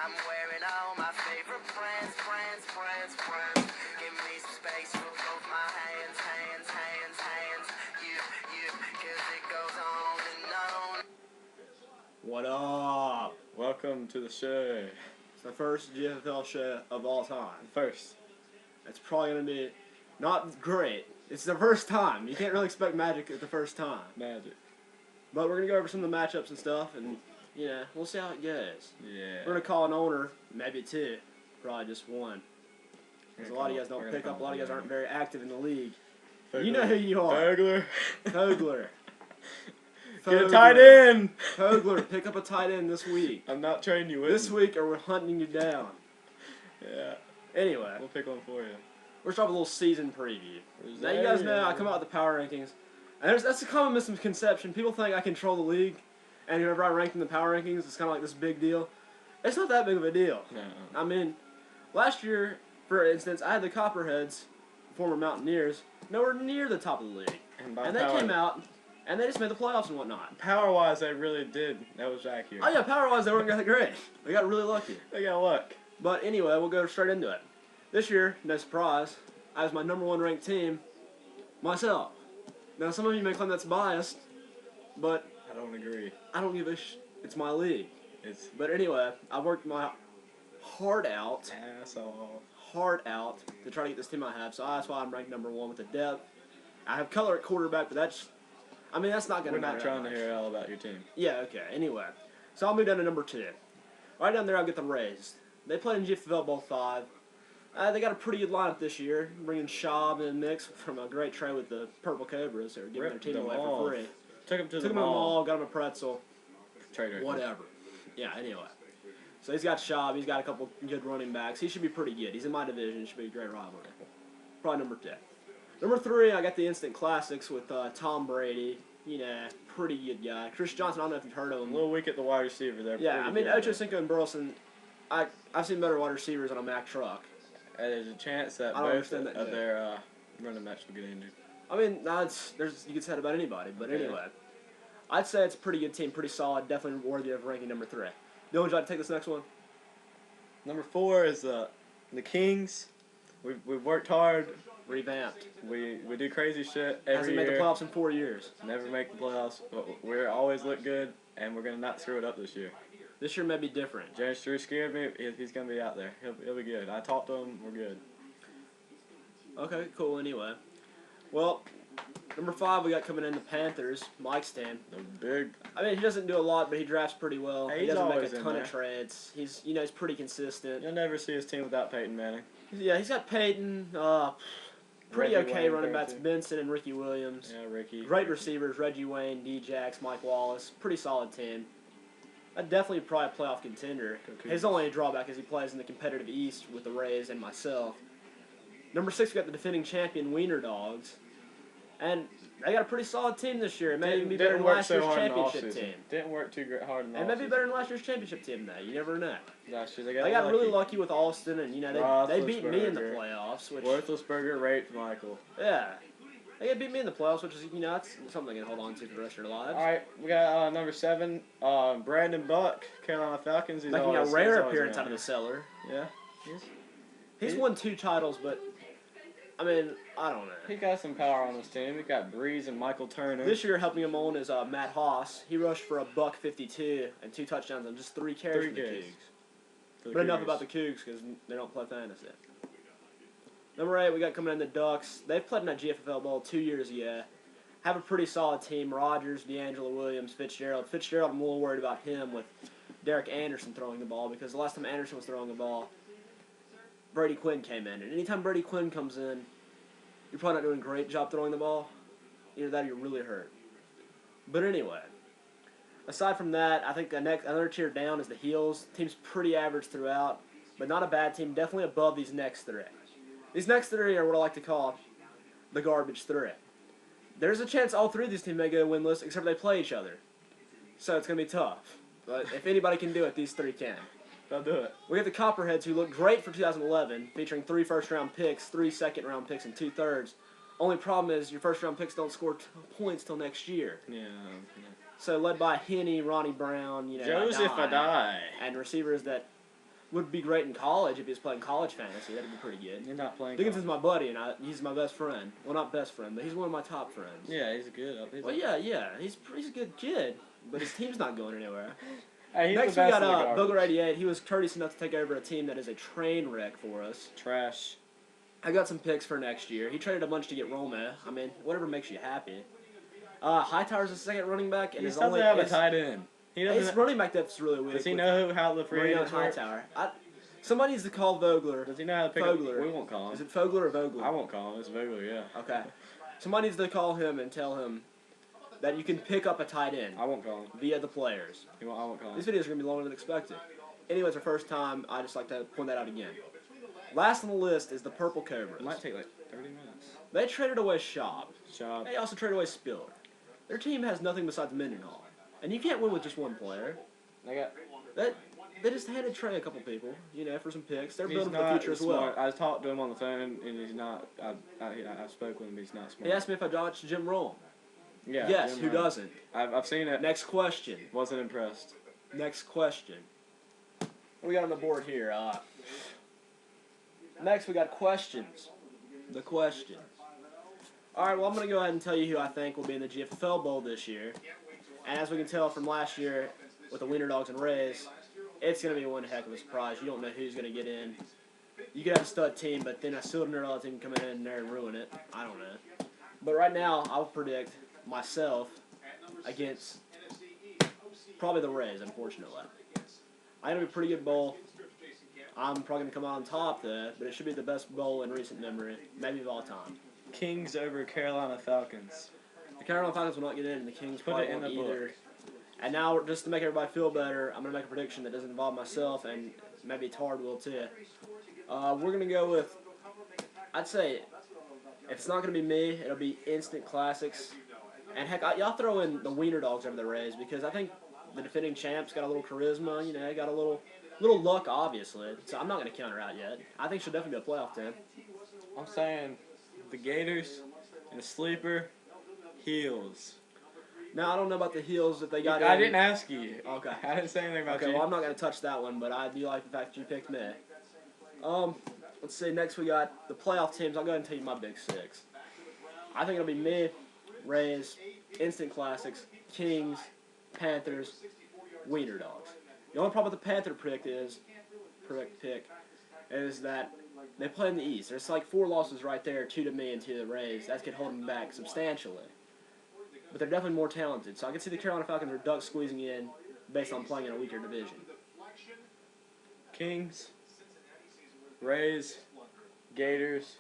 I'm wearing all my favorite friends. Give me some space for both my hands. You, 'cause it goes on and on. What up? Welcome to the show. It's the first Gffl show of all time. First. It's probably going to be not great. It's the first time. You can't really expect magic at the first time. Magic. But we're going to go over some of the matchups and stuff, and, you know, we'll see how it goes. Yeah. We're going to call an owner, maybe two, probably just one. Because a lot of you guys don't pick up. A lot of you guys aren't very active in the league. Fogler. You know who you are. Fogler. Fogler. Get a tight end. Fogler, pick up a tight end this week. I'm not trading you with This week, or we're hunting you down. Yeah. Anyway. We'll pick one for you. We're starting with a little season preview. Now, you guys know I come out with the power rankings. And that's a common misconception. People think I control the league, and whoever I rank in the power rankings, it's kind of like this big deal. It's not that big of a deal. No. I mean, last year, for instance, I had the Copperheads, former Mountaineers, nowhere near the top of the league. And they came out, and they just made the playoffs and whatnot. Power-wise, they really did. That was accurate. Oh, yeah, power-wise, they weren't that great. They got really lucky. They got luck. But anyway, we'll go straight into it. This year, no surprise, I was my #1 ranked team, myself. Now, some of you may claim that's biased, but I don't agree. I don't give a it's my league. But anyway, I worked my heart out to try to get this team I have, so that's why I'm ranked #1 with the depth. I have color at quarterback, but that's not going to matter. We're not trying to hear all about your team. Yeah, okay, anyway. So I'll move down to #2. Right down there, I'll get the Rays. They played in Gffl both 5. They got a pretty good lineup this year, bringing Schaub in the mix from a great trade with the Purple Cobras. They were giving their team away for free. Took him to the mall, got him a pretzel. Trader. Whatever. Yeah, anyway. So he's got Schaub, he's got a couple good running backs. He should be pretty good. He's in my division, should be a great rivalry. Probably #2. #3, I got the instant classics with Tom Brady. You know, pretty good guy. Chris Johnson, I don't know if you've heard of him. A little weak at the wide receiver there. Yeah, I mean, Ocho Cinco and Burleson, I've seen better wide receivers on a Mack truck. There's a chance that both of their running backs will get injured. I mean, you could say that about anybody, but anyway. I'd say it's a pretty good team, pretty solid, definitely worthy of ranking #3. Dylan, would you like to take this next one? #4 is the Kings. We've worked hard. Revamped. We do crazy shit every year. Hasn't made the playoffs in 4 years. Never make the playoffs, but we always look good, and we're going to not screw it up this year. This year may be different. James Drew scared me. He's going to be out there. He'll be good. I talked to him. We're good. Okay, cool. Anyway. Well, #5 we got coming in the Panthers. Mike's team. Big. I mean, he doesn't do a lot, but he drafts pretty well. Hey, he doesn't make a ton of trades. He's pretty consistent. You'll never see his team without Peyton Manning. Yeah, he's got Peyton. Pretty okay running backs, Benson and Ricky Williams. Yeah, Ricky. Great receivers, Reggie Wayne, D-Jax, Mike Wallace. Pretty solid team. Definitely probably a playoff contender. His only drawback is he plays in the competitive East with the Rays and myself. #6, we got the defending champion Wiener Dogs. And they got a pretty solid team this year. It may even be better than last year's championship team. Didn't work too hard in the And maybe better than last year's championship team, though. You never know. Last year They got really lucky with Austin, and, you know, they beat me in the playoffs. Roethlisberger raped Michael. Yeah. They beat me in the playoffs, which is, you know, that's something to hold on to for the rest of your lives. All right, we got #7, Brandon Buck, Carolina Falcons. He's making a rare appearance out of the cellar. Yeah. He's won 2 titles, but, I mean, I don't know. He got some power on his team. He got Breeze and Michael Turner. This year, helping him on is Matt Haas. He rushed for $152 and 2 touchdowns on just 3 carries for the Cougs. But enough about the Cougs because they don't play fantasy. #8, we got coming in the Ducks. They've played in that GFL Bowl 2 years ago. Have a pretty solid team. Rogers, D'Angelo Williams, Fitzgerald. Fitzgerald, I'm a little worried about him with Derek Anderson throwing the ball because the last time Anderson was throwing the ball, Brady Quinn came in. And anytime Brady Quinn comes in, you're probably not doing a great job throwing the ball. Either that or you're really hurt. But anyway, aside from that, I think another tier down is the Heels. Team's pretty average throughout, but not a bad team. Definitely above these next 3. These next 3 are what I like to call the garbage 3. There's a chance all 3 of these teams may go winless, except they play each other. So it's going to be tough. But if anybody can do it, these 3 can. They'll do it. We got the Copperheads, who looked great for 2011, featuring 3 first-round picks, 3 second-round picks, and 2 thirds. Only problem is your first-round picks don't score points till next year. Yeah. So led by Henny, Ronnie Brown, you know, Joseph Adai, and receivers that would be great in college if he was playing college fantasy. That'd be pretty good. You're not playing. Diggins is my buddy, and he's my best friend. Well, not best friend, but he's one of my top friends. Yeah, he's good. Well, yeah. He's a good kid, but his team's not going anywhere. Hey, he's Next the we best got in the garbage. Booger88. He was courteous enough to take over a team that is a train wreck for us. Trash. I got some picks for next year. He traded a bunch to get Roma. I mean, whatever makes you happy. Hightower's the second running back, and He his doesn't only have a tight end. He his doesn't. running back depth's really weak. Does he know how the free Running on agents work? Hightower. Somebody needs to call Vogler. Does he know how to pick Vogler. up? We won't call him. Is it Vogler or Vogler? I won't call him. It's Vogler, yeah. Okay. Somebody needs to call him and tell him that you can pick up a tight end I won't call him. via the players. I won't call him. This video is going to be longer than expected. Anyway, it's our first time. I just like to point that out again. Last on the list is the Purple Cobras. It might take like 30 minutes. They traded away Schaub. Job. They also traded away Spiller. Their team has nothing besides Mendenhall. And you can't win with just one player. They got. They just handed Trey a couple people, for some picks. They're He's building for the not future as smart. well. I talked to him on the phone, and he's not. I spoke with him. He's not smart. He asked me if I watched Jim Rome. Yeah. Yes, Jim who Rome. doesn't? I've seen it. Next question. Wasn't impressed. Next question. What we got on the board here? Next, we got questions. The questions. All right, well, I'm going to go ahead and tell you who I think will be in the Gffl Bowl this year. And as we can tell from last year with the Wiener Dogs and Rays, it's going to be one heck of a surprise. You don't know who's going to get in. You could have a stud team, but then a Silver team come in there and ruin it. I don't know. But right now, I'll predict myself against probably the Rays, unfortunately. I think it'll be a pretty good bowl. I'm probably going to come out on top, though, but it should be the best bowl in recent memory, maybe of all time. Kings over Carolina Falcons. The Carolina Falcons will not get in, and the Kings Put probably it in won't the either. book. And now, just to make everybody feel better, I'm going to make a prediction that doesn't involve myself, and maybe Tard will too. We're going to go with, I'd say, if it's not going to be me, it'll be instant classics. And heck, y'all throw in the Wiener Dogs over the Rays, because I think the defending champs got a little charisma, got a little luck, obviously. So I'm not going to counter out yet. I think she'll definitely be a playoff team. I'm saying the Gators and the sleeper Heels. Now, I don't know about the Heels that they got in. I didn't ask you. Okay. I didn't say anything about Okay, you. well, I'm not going to touch that one, but I do like the fact that you picked me. Let's see, next we got the playoff teams. I'll go ahead and tell you my big six. I think it'll be me, Rays, instant classics, Kings, Panthers, Wiener Dogs. The only problem with the Panther pick is that they play in the East. There's like 4 losses right there, 2 to me and 2 to the Rays. That could hold them back substantially. But they're definitely more talented. So I can see the Carolina Falcons are duck squeezing in based on playing in a weaker division. Kings, Rays, Gators,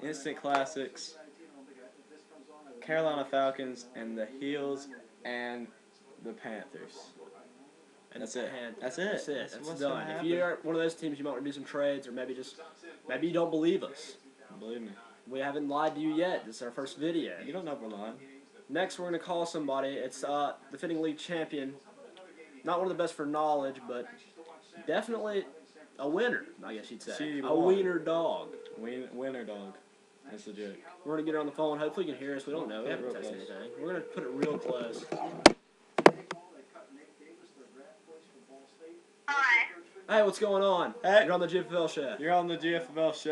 instant classics, Carolina Falcons, and the Heels and the Panthers. And That's it. That's it. That's what's done. gonna If happen. you're one of those teams, you might want to do some trades, or maybe you don't believe us. Believe me. We haven't lied to you yet. This is our first video. You don't know if we're lying. Next, we're going to call somebody. It's defending league champion. Not one of the best for knowledge, but definitely a winner, I guess you'd say. She A won. wiener dog. Winner dog. That's the joke. We're going to get her on the phone. Hopefully you can hear us. We don't know. We Yeah, haven't real texted close. anything. We're going to put it real close. Hi. Hey, what's going on? Hey. You're on the Gffl show. You're on the GFL show.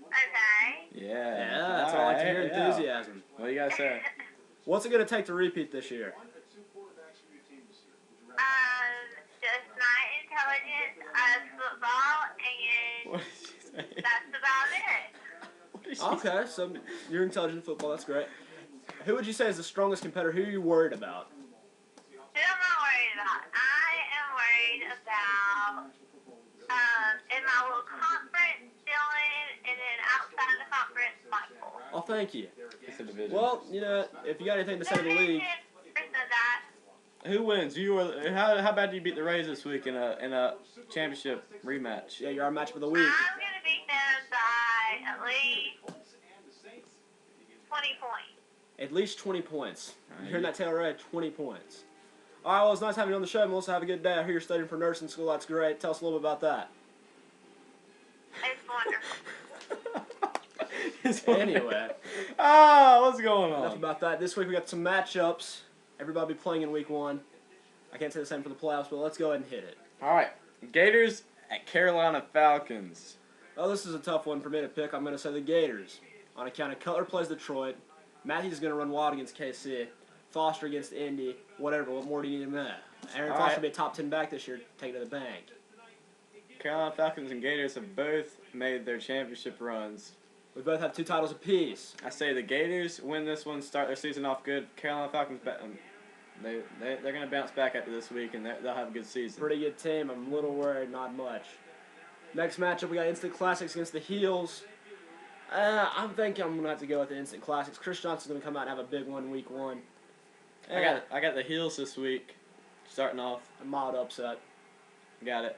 Okay. Yeah. Yeah, that's what I like to hear, Yeah. enthusiasm. What do you guys say? What's it going to take to repeat this year? Just my intelligence of football, and What did she say? that's about it. What did she say? Okay, so you're intelligent in football. That's great. Who would you say is the strongest competitor? Who are you worried about? Who am I worried about? I am worried about in my little conference, Dylan, and then outside the conference, Michael. Oh, thank you. It's a division. Well, if you got anything to say to the league, That. Who wins? You or how bad do you beat the Rays this week in a championship rematch? yeah, you're our match for the week. I'm going to beat them by at least 20 points. At least 20 points. Alright. You hearing that, Taylor Ray? 20 points. All right, well, it's nice having you on the show. Melissa, have a good day. I hear you're studying for nursing school. That's great. Tell us a little bit about that. It's wonderful. Anyway, What's going enough on? about that. This week we got some matchups. Everybody will be playing in week 1. I can't say the same for the playoffs, but let's go ahead and hit it. All right. Gators at Carolina Falcons. Oh, this is a tough one for me to pick. I'm going to say the Gators. On account of Cutler plays Detroit. Matthews is going to run wild against KC. Foster against Indy. Whatever. What more do you need to know? Aaron Foster will be a top 10 back this year. Take it to the bank. Carolina Falcons and Gators have both made their championship runs. We both have 2 titles apiece. I say the Gators win this one, start their season off good. Carolina Falcons, they're going to bounce back after this week, and they'll have a good season. Pretty good team. I'm a little worried, not much. Next matchup, we got Instant Classics against the Heels. I'm thinking I'm going to have to go with the Instant Classics. Chris Johnson's going to come out and have a big one week 1. I got the Heels this week, starting off. A mild upset. Got it.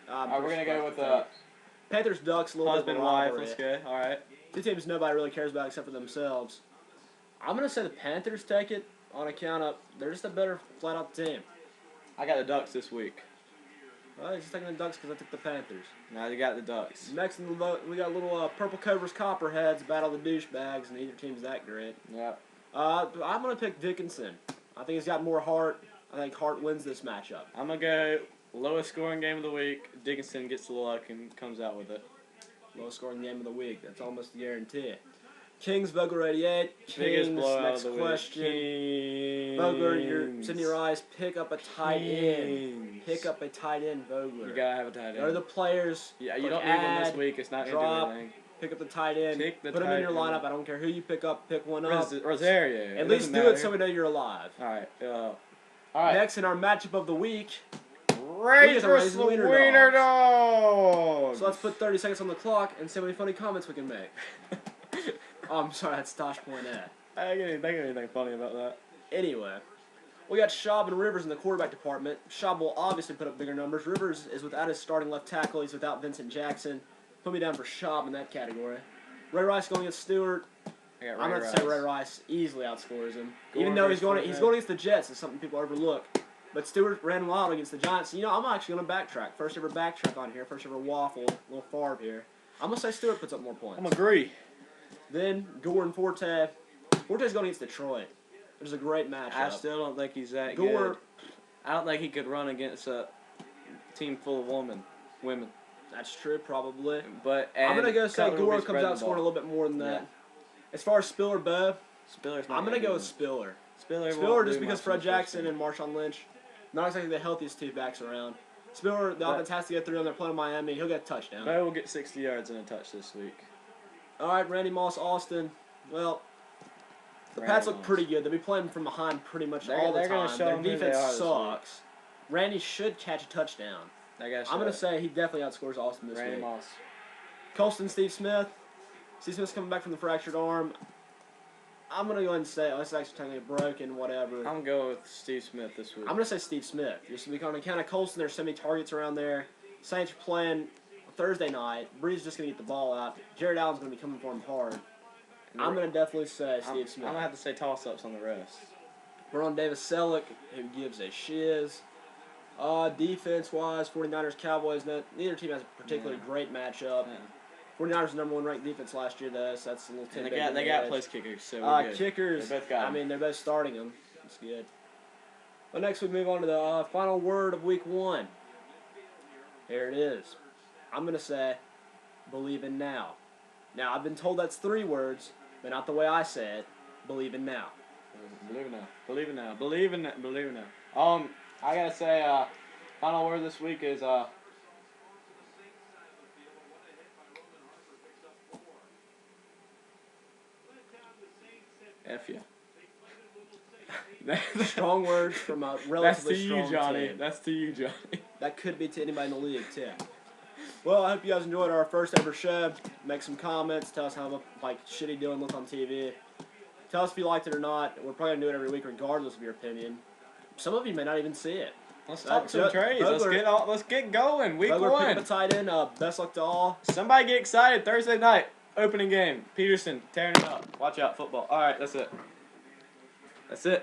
We're going to go with Panthers Ducks, a little husband bit and of a wife. rivalry. Let's go. All right. 2 teams nobody really cares about except for themselves. I'm going to say the Panthers take it on account of they're just a better flat-out team. I got the Ducks this week. Well, he's just taking the Ducks because I took the Panthers. Now you got the Ducks. Next in the vote, we got little Purple Cobras Copperheads battle the douchebags, and neither team's that great. Yeah. I'm going to pick Dickinson. I think he's got more heart. I think Hart wins this matchup. I'm going to go lowest scoring game of the week. Dickinson gets the luck and comes out with it. Lowest scoring game of the week. That's almost a guarantee. Kings, Vogler 88. Biggest Kings, blowout next of the question. week. Vogler, you're sitting your eyes. Pick up a tight end. Kings. Pick up a tight end, Vogler. You got to have a tight Go to end. the players. Yeah, you click don't need one add, this week. It's not going to drop, do anything. Pick up the tight end. Pick the Put him in tight your end. lineup. I don't care who you pick up. Pick one up. Rosario. At least do it so we know you're alive. All right. All right. Next in our matchup of the week. Raise Raise the Wiener Wiener Dogs. So let's put 30 seconds on the clock and see how many funny comments we can make. Oh, I'm sorry, that's Tosh.net. I can't think of anything funny about that. Anyway, we got Schaub and Rivers in the quarterback department. Schaub will obviously put up bigger numbers. Rivers is without his starting left tackle. He's without Vincent Jackson. Put me down for Schaub in that category. Ray Rice going against Stewart. I'm going to say Ray Rice easily outscores him. Even though he's going against the Jets. It's something people overlook. But Stewart ran wild against the Giants. You know, I'm actually going to backtrack. First ever backtrack on here. First ever waffle. Little Favre here. I'm going to say Stewart puts up more points. I'm agree. Then Gore and Forte. Forte's going against Detroit. Which is a great matchup. I still don't think he's that Gore. good. I don't think he could run against a team full of women. That's true, probably. But I'm going to go say Cutler will Gore be comes spreading out the scoring a ball. little bit more than that. Yeah. As far as Spiller, Bo, Spiller's not I'm going to gonna go do with much. Spiller. Spiller Spiller won't just do because much Fred in the first Jackson game. and Marshawn Lynch, not exactly the healthiest 2 backs around. Spiller, the But- offense has to get through them. They're playing Miami. He'll get a touchdown. Bo will get 60 yards and a touch this week. All right, Randy Moss, Austin. Well, the Randy Pats look Moss. pretty good. They'll be playing from behind pretty much They're all the gonna time. show Their them who they defense are this sucks. Randy should catch a touchdown. I'm going to say he definitely outscores Austin this Randy week. Moss. Colston, Steve Smith. Steve Smith's coming back from the fractured arm. I'm going to go ahead and say, it's actually technically broken, whatever. I'm going with Steve Smith this week. I'm going to say Steve Smith. Just because on account of Colston, there's so many targets around there. Saints are playing Thursday night. Bree's just going to get the ball out. Jared Allen's going to be coming for him hard. I'm going to definitely say Steve Smith. I'm going to have to say toss-ups on the rest. We're on Davis Selleck, who gives a shiz. Defense-wise, 49ers, Cowboys, neither team has a particularly great matchup. Yeah. 49ers number 1 ranked defense last year, though, so that's a little And tidbit. they got place kickers, so we're good. Kickers, They both got 'em. I mean, they're both starting them. That's good. But next we move on to the final word of week 1. Here it is. I'm going to say, believe in now. Now, I've been told that's 3 words, but not the way I say it. Believe in now. Believe it now. Believe it now. Believe in it. Believe it now. I gotta say, final word this week is F you. Strong words from a That's to relatively you, strong Johnny. team. That's to you, Johnny. That could be to anybody in the league, too. Well, I hope you guys enjoyed our first ever show. Make some comments. Tell us how shitty Dylan looked on TV. Tell us if you liked it or not. We're probably going to do it every week regardless of your opinion. Some of you may not even see it. Let's talk some trades. Let's get going. Week Bugler, pick up 1. a tight end. Best luck to all. Somebody get excited. Thursday night. Opening game. Peterson tearing it up. Watch out. Football. All right. That's it. That's it.